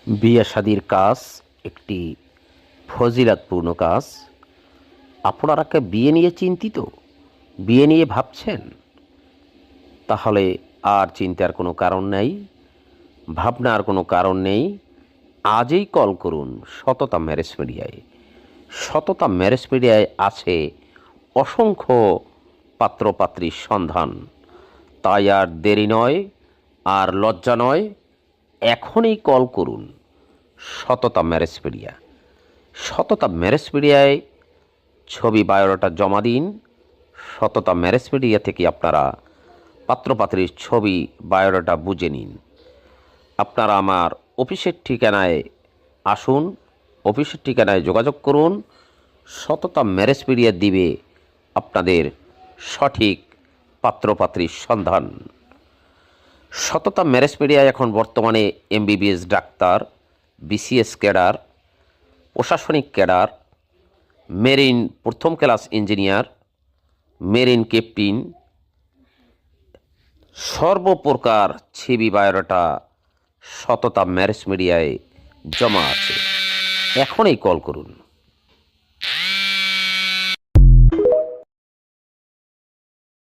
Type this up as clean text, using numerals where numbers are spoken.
বিয়ে শাদির কাজ একটি ফজিলাতপূর্ণ কাজ। আপনারা কি বিয়ে নিয়ে চিন্তিত, বিয়ে নিয়ে ভাবছেন? তাহলে আর চিন্তার কোনো কারণ নেই, ভাবনার কোনো কারণ নেই। আজই কল করুন সততা ম্যারেজ মিডিয়ায়। সততা ম্যারেজ মিডিয়ায় আছে অসংখ্য পাত্রপাত্রীর সন্ধান। তাই আর দেরি নয়, আর লজ্জা নয়, এখনই কল করুন সততা ম্যারেজ মিডিয়া। সততা ম্যারেজ মিডিয়ায় ছবি বায়োডাটা জমা দিন। সততা ম্যারেজ মিডিয়া থেকে আপনারা পাত্রপাত্রীর ছবি বায়োডাটা বুঝে নিন। আপনারা আমার অফিসের ঠিকানায় আসুন, অফিসের ঠিকানায় যোগাযোগ করুন। সততা ম্যারেজ মিডিয়া দিবে আপনাদের সঠিক পাত্রপাত্রীর সন্ধান। সততা ম্যারেজ মিডিয়ায় এখন বর্তমানে এমবিবিএস ডাক্তার, বিসিএস ক্যাডার, প্রশাসনিক ক্যাডার, মেরিন প্রথম ক্লাস ইঞ্জিনিয়ার, মেরিন ক্যাপ্টেন, সর্বপ্রকার ছবি বায়োডাটা সততা ম্যারেজ মিডিয়ায় জমা আছে। এখনই কল করুন।